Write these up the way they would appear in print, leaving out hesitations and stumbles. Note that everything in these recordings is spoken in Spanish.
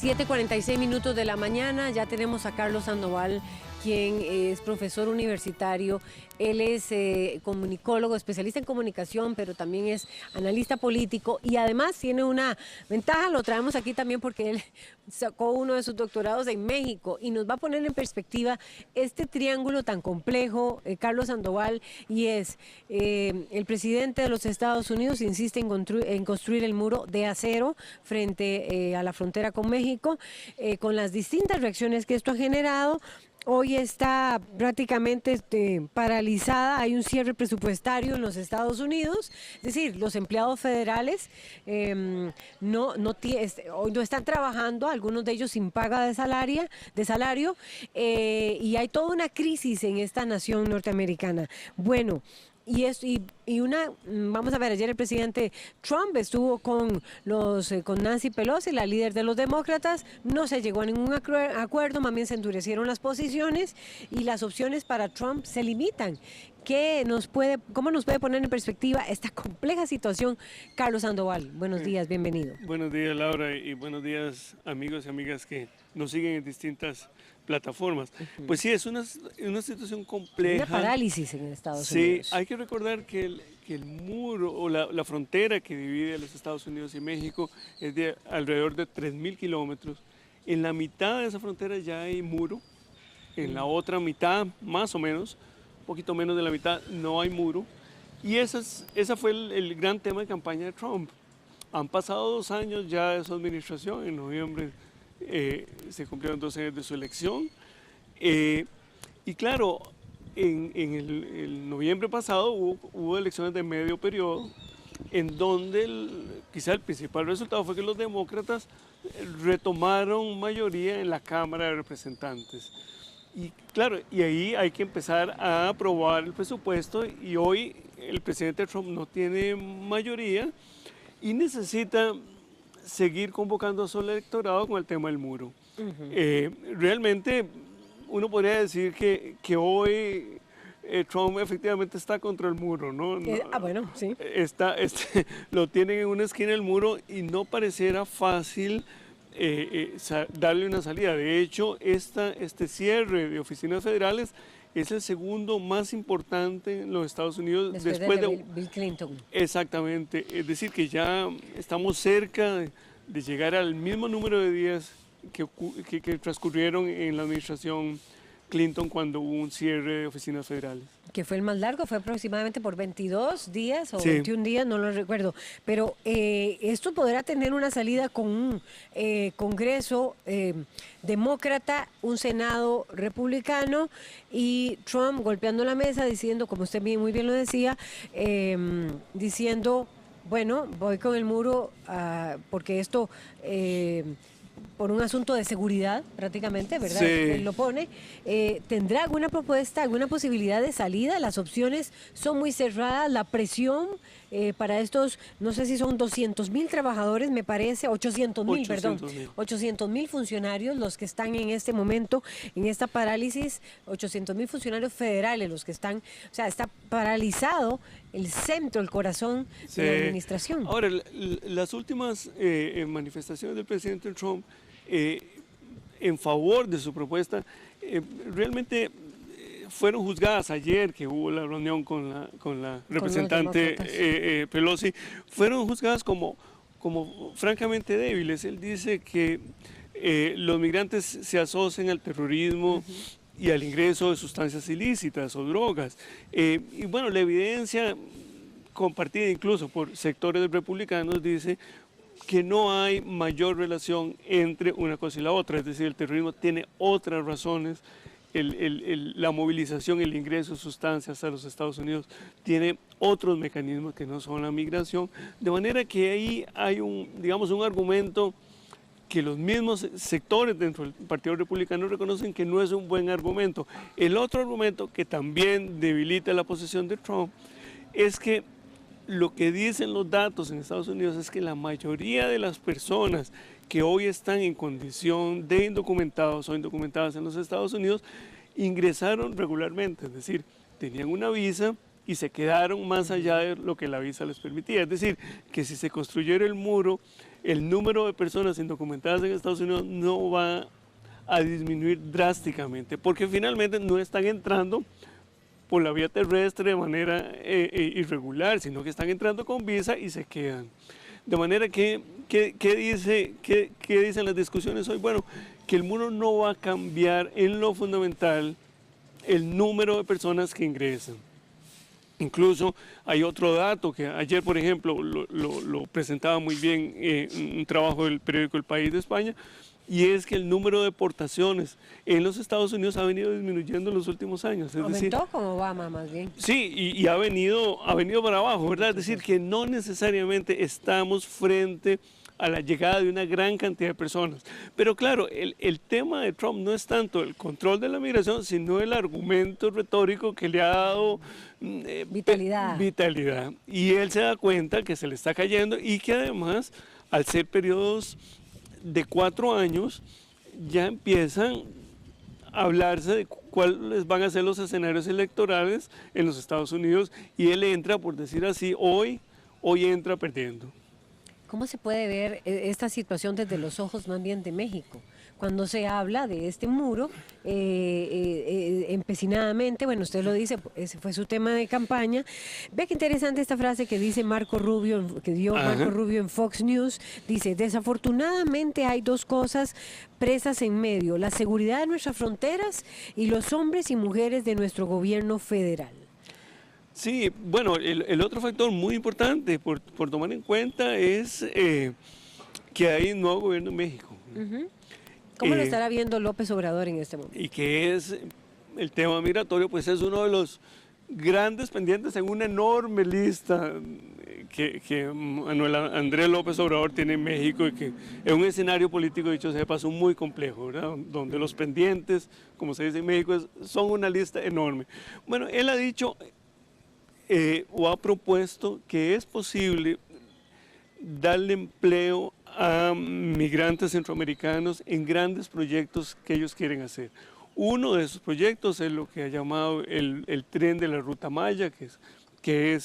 7:46 de la mañana, ya tenemos a Carlos Sandoval, quien es profesor universitario. Él es comunicólogo, especialista en comunicación, pero también es analista político y además tiene una ventaja, lo traemos aquí también porque él sacó uno de sus doctorados en México y nos va a poner en perspectiva este triángulo tan complejo, Carlos Sandoval, y es el presidente de los Estados Unidos insiste en construir el muro de acero frente a la frontera con México, con las distintas reacciones que esto ha generado. Hoy está prácticamente paralizada, hay un cierre presupuestario en los Estados Unidos, es decir, los empleados federales hoy no están trabajando, algunos de ellos sin paga de salario, y hay toda una crisis en esta nación norteamericana. Bueno, vamos a ver, ayer el presidente Trump estuvo con Nancy Pelosi, la líder de los demócratas, no se llegó a ningún acuerdo, más bien se endurecieron las posiciones y las opciones para Trump se limitan. ¿Cómo nos puede poner en perspectiva esta compleja situación, Carlos Sandoval? Buenos días, bienvenido. Buenos días, Laura, y buenos días, amigos y amigas que nos siguen en distintas plataformas. Pues sí, es una situación compleja. Una parálisis en Estados Unidos. Sí, hay que recordar que el muro o la frontera que divide a los Estados Unidos y México es de alrededor de 3.000 kilómetros. En la mitad de esa frontera ya hay muro, en la otra mitad, más o menos, un poquito menos de la mitad, no hay muro. Y esa fue el gran tema de campaña de Trump. Han pasado 2 años ya de su administración, en noviembre se cumplieron 2 años de su elección. Y claro, en el noviembre pasado hubo elecciones de medio periodo, en donde quizá el principal resultado fue que los demócratas retomaron mayoría en la Cámara de Representantes. Y claro, y ahí hay que empezar a aprobar el presupuesto y hoy el presidente Trump no tiene mayoría y necesita seguir convocando a su electorado con el tema del muro. Realmente uno podría decir que hoy Trump efectivamente está contra el muro, ¿no? Bueno, sí. Lo tienen en una esquina del muro y no pareciera fácil darle una salida. De hecho, este cierre de oficinas federales es el segundo más importante en los Estados Unidos después de Bill Clinton. Exactamente, es decir que ya estamos cerca de llegar al mismo número de días que transcurrieron en la administración Clinton cuando hubo un cierre de oficinas federales. Que fue el más largo, fue aproximadamente por 22 días o Sí. 21 días, no lo recuerdo. Pero esto podrá tener una salida con un Congreso demócrata, un Senado republicano y Trump golpeando la mesa diciendo, como usted muy bien lo decía, diciendo, bueno, voy con el muro porque esto... por un asunto de seguridad, prácticamente, ¿verdad? Sí. Él lo pone. ¿Tendrá alguna propuesta, alguna posibilidad de salida? Las opciones son muy cerradas, la presión para estos, no sé si son 200,000 trabajadores, me parece, 800,000, perdón, 800,000 funcionarios los que están en este momento, en esta parálisis, 800,000 funcionarios federales los que están, o sea, está paralizado el centro, el corazón de la administración. Ahora, las últimas manifestaciones del presidente Trump en favor de su propuesta realmente fueron juzgadas ayer que hubo la reunión con la representante Pelosi, fueron juzgadas como francamente débiles. Él dice que los migrantes se asocian al terrorismo y al ingreso de sustancias ilícitas o drogas. Y bueno, la evidencia compartida incluso por sectores republicanos dice que no hay mayor relación entre una cosa y la otra, es decir, el terrorismo tiene otras razones, la movilización, el ingreso de sustancias a los Estados Unidos tiene otros mecanismos que no son la migración, de manera que ahí hay un argumento que los mismos sectores dentro del Partido Republicano reconocen que no es un buen argumento. El otro argumento que también debilita la posición de Trump es que lo que dicen los datos en Estados Unidos es que la mayoría de las personas que hoy están en condición de indocumentados o indocumentadas en los Estados Unidos ingresaron regularmente, es decir, tenían una visa y se quedaron más allá de lo que la visa les permitía. Es decir, que si se construyera el muro, el número de personas indocumentadas en Estados Unidos no va a disminuir drásticamente, porque finalmente no están entrando por la vía terrestre de manera irregular, sino que están entrando con visa y se quedan. De manera que, ¿qué dicen las discusiones hoy? Bueno, que el muro no va a cambiar en lo fundamental el número de personas que ingresan. Incluso hay otro dato que ayer, por ejemplo, lo presentaba muy bien un trabajo del periódico El País de España, y es que el número de deportaciones en los Estados Unidos ha venido disminuyendo en los últimos años. Aumentó con Obama más bien. Sí, y ha venido para abajo, ¿verdad? Es decir, que no necesariamente estamos frente a la llegada de una gran cantidad de personas. Pero claro, el tema de Trump no es tanto el control de la migración, sino el argumento retórico que le ha dado vitalidad. Y él se da cuenta que se le está cayendo y que además, al ser periodos de 4 años, ya empiezan a hablarse de cuáles van a ser los escenarios electorales en los Estados Unidos, y él entra, por decir así, hoy entra perdiendo. ¿Cómo se puede ver esta situación desde los ojos más bien de México? Cuando se habla de este muro, empecinadamente, bueno, usted lo dice, ese fue su tema de campaña. Ve qué interesante esta frase que dice Marco Rubio, que dio Marco Rubio en Fox News. Dice: desafortunadamente hay dos cosas presas en medio, la seguridad de nuestras fronteras y los hombres y mujeres de nuestro gobierno federal. Sí, bueno, el otro factor muy importante por tomar en cuenta es que hay un nuevo gobierno en México. ¿Cómo lo estará viendo López Obrador en este momento? Y que es el tema migratorio, pues es uno de los grandes pendientes en una enorme lista que Manuel Andrés López Obrador tiene en México, y que es un escenario político, dicho sea de paso, muy complejo, ¿verdad? Donde los pendientes, como se dice en México, son una lista enorme. Bueno, él ha dicho o ha propuesto que es posible darle empleo a migrantes centroamericanos en grandes proyectos que ellos quieren hacer. Uno de esos proyectos es lo que ha llamado el tren de la Ruta Maya, que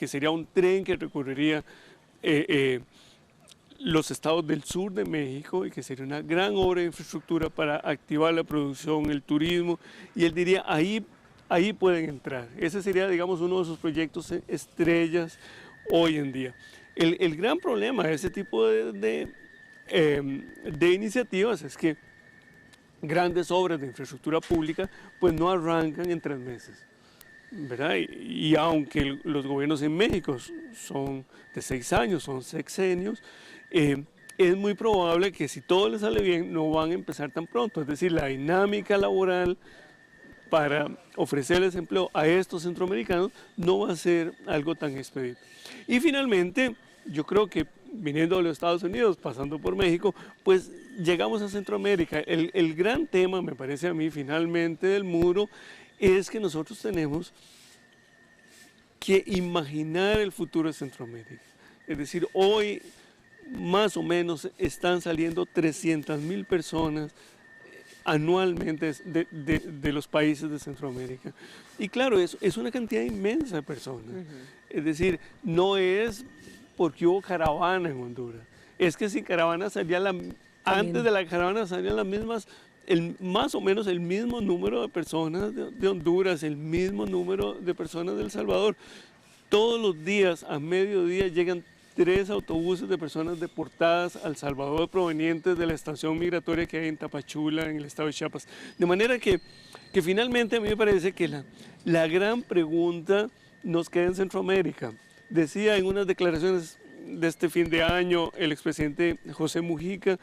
sería un tren que recorrería los estados del sur de México, y que sería una gran obra de infraestructura para activar la producción, el turismo, y él diría, ahí pueden entrar. Ese sería, digamos, uno de sus proyectos estrellas hoy en día. El gran problema de ese tipo de iniciativas es que grandes obras de infraestructura pública pues no arrancan en 3 meses, ¿verdad? Y aunque los gobiernos en México son de 6 años, son sexenios, es muy probable que si todo les sale bien no van a empezar tan pronto. Es decir, la dinámica laboral para ofrecerles empleo a estos centroamericanos no va a ser algo tan expedito. Y finalmente, yo creo que viniendo de los Estados Unidos, pasando por México, pues llegamos a Centroamérica. El gran tema, me parece a mí, finalmente, del muro, es que nosotros tenemos que imaginar el futuro de Centroamérica. Es decir, hoy más o menos están saliendo 300,000 personas anualmente de los países de Centroamérica. Y claro, es una cantidad inmensa de personas. Es decir, no es porque hubo caravana en Honduras. Es que si caravana salía antes de la caravana salían las mismas, más o menos el mismo número de personas de Honduras, el mismo número de personas de El Salvador. Todos los días, a mediodía, llegan 3 autobuses de personas deportadas a El Salvador provenientes de la estación migratoria que hay en Tapachula, en el estado de Chiapas. De manera que finalmente a mí me parece que la gran pregunta nos queda en Centroamérica. Decía en unas declaraciones de este fin de año el expresidente José Mujica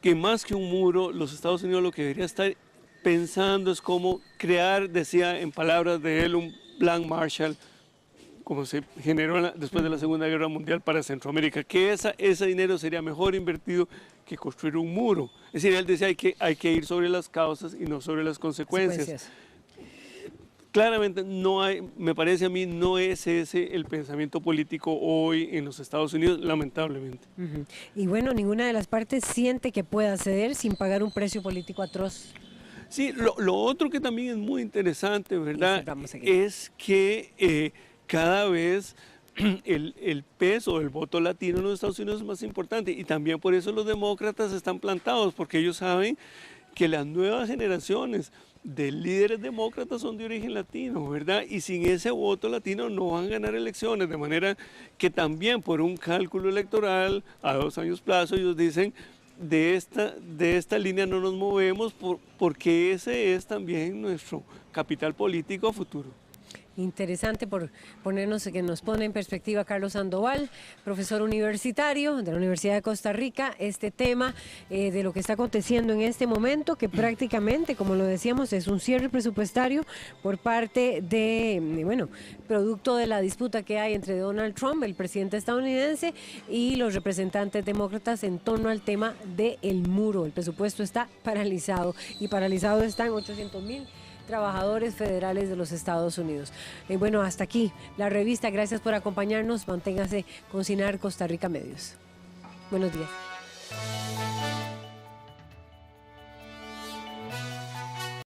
que más que un muro, los Estados Unidos lo que debería estar pensando es cómo crear, decía en palabras de él, un plan Marshall, como se generó después de la Segunda Guerra Mundial para Centroamérica, que ese dinero sería mejor invertido que construir un muro. Es decir, él decía hay que ir sobre las causas y no sobre las consecuencias. Claramente no hay, me parece a mí, no es ese el pensamiento político hoy en los Estados Unidos, lamentablemente. Y bueno, ninguna de las partes siente que pueda ceder sin pagar un precio político atroz. Sí, lo otro que también es muy interesante, ¿verdad? Es que cada vez el peso del voto latino en los Estados Unidos es más importante, y también por eso los demócratas están plantados, porque ellos saben que las nuevas generaciones de líderes demócratas son de origen latino, ¿verdad? Y sin ese voto latino no van a ganar elecciones, de manera que también por un cálculo electoral a 2 años plazo ellos dicen, de esta línea no nos movemos porque ese es también nuestro capital político a futuro. Interesante por ponernos, que nos pone en perspectiva Carlos Sandoval, profesor universitario de la Universidad de Costa Rica, este tema de lo que está aconteciendo en este momento, que prácticamente, como lo decíamos, es un cierre presupuestario por parte de, bueno, producto de la disputa que hay entre Donald Trump, el presidente estadounidense, y los representantes demócratas en torno al tema del muro. El presupuesto está paralizado, y paralizados están 800,000 trabajadores federales de los Estados Unidos. Bueno, hasta aquí la revista. Gracias por acompañarnos. Manténgase con CINAR Costa Rica Medios. Buenos días.